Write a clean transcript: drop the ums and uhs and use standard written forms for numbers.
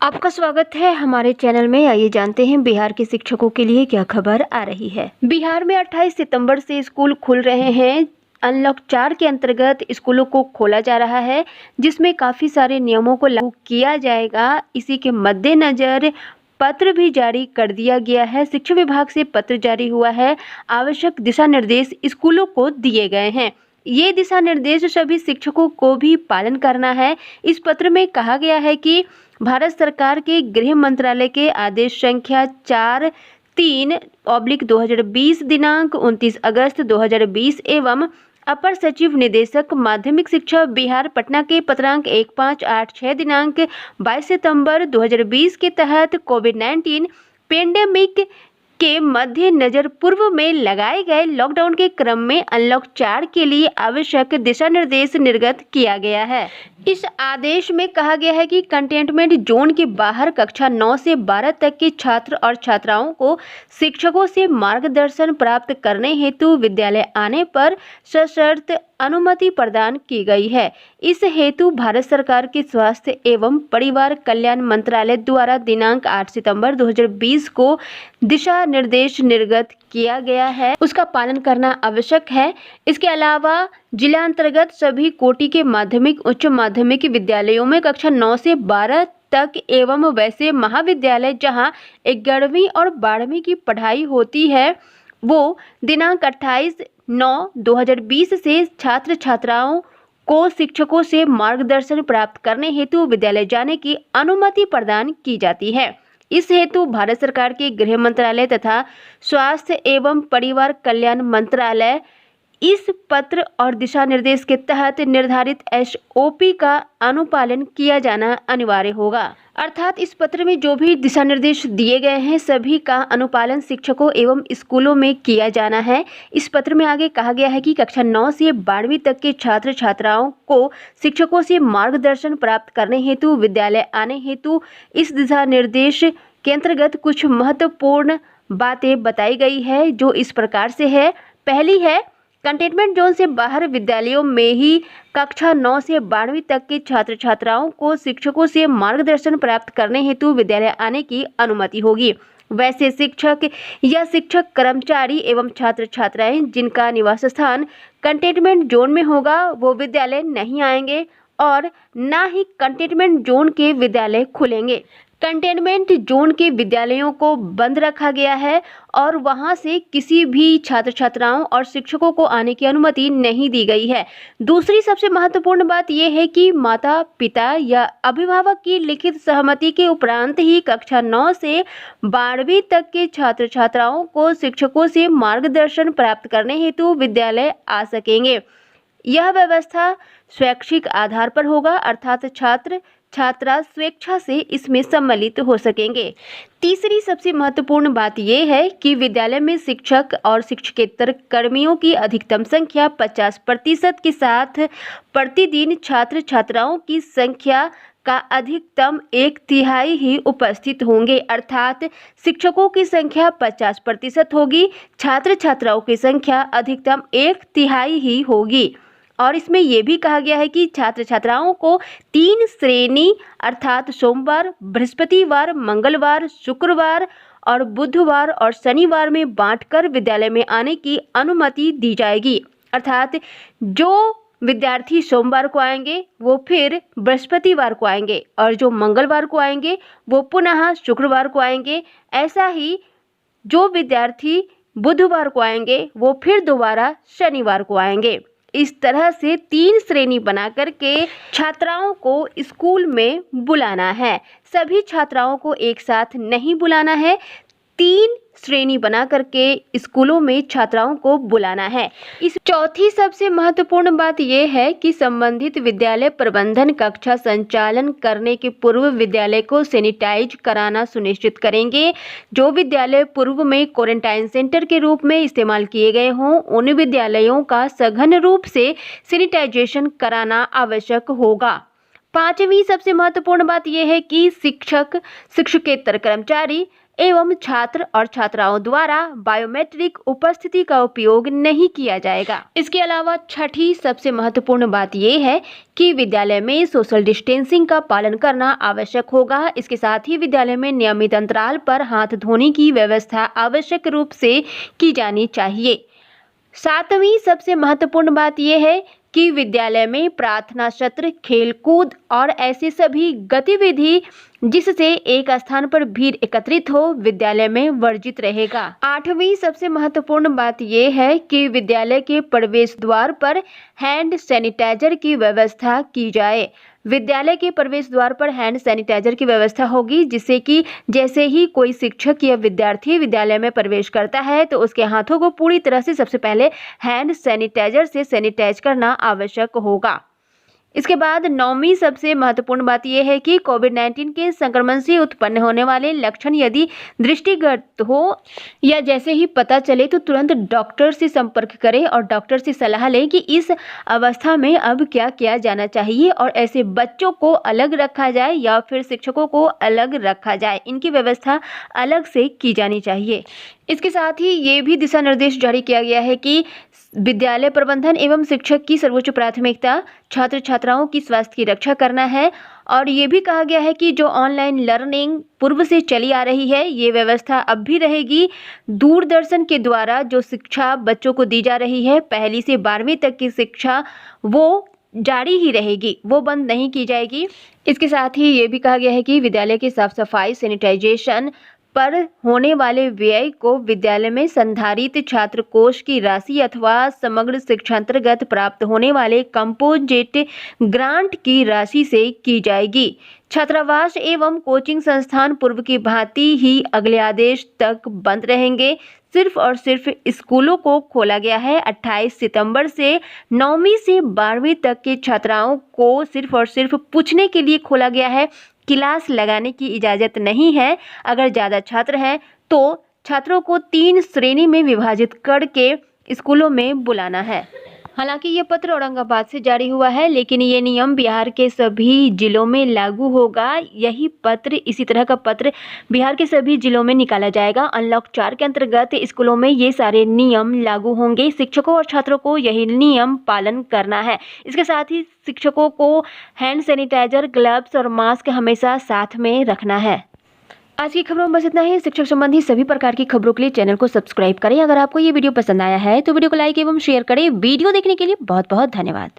आपका स्वागत है हमारे चैनल में। आइए जानते हैं बिहार के शिक्षकों के लिए क्या खबर आ रही है। बिहार में 28 सितंबर से स्कूल खुल रहे हैं। अनलॉक 4 के अंतर्गत स्कूलों को खोला जा रहा है, जिसमें काफ़ी सारे नियमों को लागू किया जाएगा। इसी के मद्देनज़र पत्र भी जारी कर दिया गया है। शिक्षा विभाग से पत्र जारी हुआ है। आवश्यक दिशा निर्देश स्कूलों को दिए गए हैं। ये दिशा निर्देश सभी शिक्षकों को भी पालन करना है। इस पत्र में कहा गया है कि भारत सरकार के गृह मंत्रालय के आदेश संख्या 43/2020 दिनांक 29 अगस्त 2020 एवं अपर सचिव निदेशक माध्यमिक शिक्षा बिहार पटना के पत्रांक 1586 दिनांक 22 सितंबर 2020 के तहत कोविड-19 पेंडेमिक के मद्देनजर पूर्व में लगाए गए लॉकडाउन के क्रम में अनलॉक 4 के लिए आवश्यक दिशा निर्देश निर्गत किया गया है। इस आदेश में कहा गया है कि कंटेनमेंट जोन के बाहर कक्षा 9 से 12 तक के छात्र और छात्राओं को शिक्षकों से मार्गदर्शन प्राप्त करने हेतु विद्यालय आने पर सशर्त अनुमति प्रदान की गई है। इस हेतु भारत सरकार के स्वास्थ्य एवं परिवार कल्याण मंत्रालय द्वारा दिनांक 8 सितंबर 2020 को दिशा निर्देश निर्गत किया गया है, उसका पालन करना आवश्यक है। इसके अलावा जिला अंतर्गत सभी कोटि के माध्यमिक उच्च माध्यमिक विद्यालयों में कक्षा 9 से 12 तक एवं वैसे महाविद्यालय जहां 11वीं और 12वीं की पढ़ाई होती है, वो दिनांक 28/9/2020 से छात्र छात्राओं को शिक्षकों से मार्गदर्शन प्राप्त करने हेतु विद्यालय जाने की अनुमति प्रदान की जाती है। इस हेतु भारत सरकार के गृह मंत्रालय तथा स्वास्थ्य एवं परिवार कल्याण मंत्रालय इस पत्र और दिशा निर्देश के तहत निर्धारित SOP का अनुपालन किया जाना अनिवार्य होगा। अर्थात इस पत्र में जो भी दिशा निर्देश दिए गए हैं, सभी का अनुपालन शिक्षकों एवं स्कूलों में किया जाना है। इस पत्र में आगे कहा गया है कि कक्षा 9 से 12वीं तक के छात्र छात्राओं को शिक्षकों से मार्गदर्शन प्राप्त करने हेतु विद्यालय आने हेतु इस दिशा निर्देश के अंतर्गत कुछ महत्वपूर्ण बातें बताई गई है, जो इस प्रकार से है। पहली है, कंटेनमेंट जोन से बाहर विद्यालयों में ही कक्षा 9 से 12वीं तक के छात्र छात्राओं को शिक्षकों से मार्गदर्शन प्राप्त करने हेतु विद्यालय आने की अनुमति होगी। वैसे शिक्षक या शिक्षक कर्मचारी एवं छात्र छात्राएं जिनका निवास स्थान कंटेनमेंट जोन में होगा, वो विद्यालय नहीं आएंगे और न ही कंटेनमेंट जोन के विद्यालय खुलेंगे। कंटेनमेंट जोन के विद्यालयों को बंद रखा गया है और वहां से किसी भी छात्र छात्राओं और शिक्षकों को आने की अनुमति नहीं दी गई है। दूसरी सबसे महत्वपूर्ण बात यह है कि माता पिता या अभिभावक की लिखित सहमति के उपरांत ही कक्षा 9 से 12वीं तक के छात्र छात्राओं को शिक्षकों से मार्गदर्शन प्राप्त करने हेतु विद्यालय आ सकेंगे। यह व्यवस्था स्वैच्छिक आधार पर होगा, अर्थात छात्र छात्रा स्वेच्छा से इसमें सम्मिलित हो सकेंगे। तीसरी सबसे महत्वपूर्ण बात यह है कि विद्यालय में शिक्षक और शिक्षकेतर कर्मियों की अधिकतम संख्या 50% के साथ प्रतिदिन छात्र छात्राओं की संख्या का अधिकतम 1/3 ही उपस्थित होंगे, अर्थात शिक्षकों की संख्या 50% होगी, छात्र छात्राओं की संख्या अधिकतम 1/3 ही होगी। और इसमें यह भी कहा गया है कि छात्र छात्राओं को 3 श्रेणी अर्थात सोमवार, बृहस्पतिवार, मंगलवार, शुक्रवार और बुधवार और शनिवार में बांटकर विद्यालय में आने की अनुमति दी जाएगी। अर्थात जो विद्यार्थी सोमवार को आएंगे वो फिर बृहस्पतिवार को आएंगे और जो मंगलवार को आएंगे वो पुनः शुक्रवार को आएंगे। ऐसा ही जो विद्यार्थी बुधवार को आएंगे वो फिर दोबारा शनिवार को आएंगे। इस तरह से 3 श्रेणी बना करके छात्राओं को स्कूल में बुलाना है। सभी छात्राओं को एक साथ नहीं बुलाना है, 3 श्रेणी बना करके स्कूलों में छात्राओं को बुलाना है। इस चौथी सबसे महत्वपूर्ण बात यह है कि संबंधित विद्यालय प्रबंधन कक्षा संचालन करने के पूर्व विद्यालय को सैनिटाइज कराना सुनिश्चित करेंगे। जो विद्यालय पूर्व में क्वारंटाइन सेंटर के रूप में इस्तेमाल किए गए हों, उन विद्यालयों का सघन रूप से सैनिटाइजेशन कराना आवश्यक होगा। पांचवी सबसे महत्वपूर्ण बात यह है कि शिक्षक, शिक्षकेतर कर्मचारी एवं छात्र और छात्राओं द्वारा बायोमेट्रिक उपस्थिति का उपयोग नहीं किया जाएगा। इसके अलावा छठी सबसे महत्वपूर्ण बात यह है कि विद्यालय में सोशल डिस्टेंसिंग का पालन करना आवश्यक होगा। इसके साथ ही विद्यालय में नियमित अंतराल पर हाथ धोने की व्यवस्था आवश्यक रूप से की जानी चाहिए। सातवीं सबसे महत्वपूर्ण बात यह है कि विद्यालय में प्रार्थना सत्र, खेलकूद और ऐसी सभी गतिविधि जिससे एक स्थान पर भीड़ एकत्रित हो, विद्यालय में वर्जित रहेगा। आठवीं सबसे महत्वपूर्ण बात यह है कि विद्यालय के प्रवेश द्वार पर हैंड सैनिटाइजर की व्यवस्था की जाए। विद्यालय के प्रवेश द्वार पर हैंड सैनिटाइजर की व्यवस्था होगी, जिससे कि जैसे ही कोई शिक्षक या विद्यार्थी विद्यालय में प्रवेश करता है तो उसके हाथों को पूरी तरह से सबसे पहले हैंड सैनिटाइजर से सैनिटाइज करना आवश्यक होगा। इसके बाद नौवीं सबसे महत्वपूर्ण बात यह है कि कोविड-19 के संक्रमण से उत्पन्न होने वाले लक्षण यदि दृष्टिगत हो या जैसे ही पता चले तो तुरंत डॉक्टर से संपर्क करें और डॉक्टर से सलाह लें कि इस अवस्था में अब क्या किया जाना चाहिए और ऐसे बच्चों को अलग रखा जाए या फिर शिक्षकों को अलग रखा जाए। इनकी व्यवस्था अलग से की जानी चाहिए। इसके साथ ही ये भी दिशा निर्देश जारी किया गया है कि विद्यालय प्रबंधन एवं शिक्षक की सर्वोच्च प्राथमिकता छात्र छात्राओं की स्वास्थ्य की रक्षा करना है। और ये भी कहा गया है कि जो ऑनलाइन लर्निंग पूर्व से चली आ रही है, ये व्यवस्था अब भी रहेगी। दूरदर्शन के द्वारा जो शिक्षा बच्चों को दी जा रही है, पहली से 12वीं तक की शिक्षा, वो जारी ही रहेगी, वो बंद नहीं की जाएगी। इसके साथ ही ये भी कहा गया है कि विद्यालय की साफ सफाई, सैनिटाइजेशन पर होने वाले व्यय को विद्यालय में संधारित छात्र कोष की राशि अथवा समग्र शिक्षांतर्गत प्राप्त होने वाले कंपोजिट ग्रांट की राशि से की जाएगी। छात्रावास एवं कोचिंग संस्थान पूर्व की भांति ही अगले आदेश तक बंद रहेंगे। सिर्फ और सिर्फ स्कूलों को खोला गया है। 28 सितंबर से 9वीं से 12वीं तक के छात्राओं को सिर्फ और सिर्फ पूछने के लिए खोला गया है। क्लास लगाने की इजाज़त नहीं है। अगर ज़्यादा छात्र हैं तो छात्रों को 3 श्रेणी में विभाजित करके स्कूलों में बुलाना है। हालांकि ये पत्र औरंगाबाद से जारी हुआ है, लेकिन ये नियम बिहार के सभी जिलों में लागू होगा। यही पत्र, इसी तरह का पत्र बिहार के सभी जिलों में निकाला जाएगा। अनलॉक 4 के अंतर्गत स्कूलों में ये सारे नियम लागू होंगे। शिक्षकों और छात्रों को यही नियम पालन करना है। इसके साथ ही शिक्षकों को हैंड सैनिटाइजर, ग्लव्स और मास्क हमेशा साथ में रखना है। आज की खबरों में बस इतना ही। शिक्षक संबंधी सभी प्रकार की खबरों के लिए चैनल को सब्सक्राइब करें। अगर आपको ये वीडियो पसंद आया है तो वीडियो को लाइक एवं शेयर करें। वीडियो देखने के लिए बहुत बहुत धन्यवाद।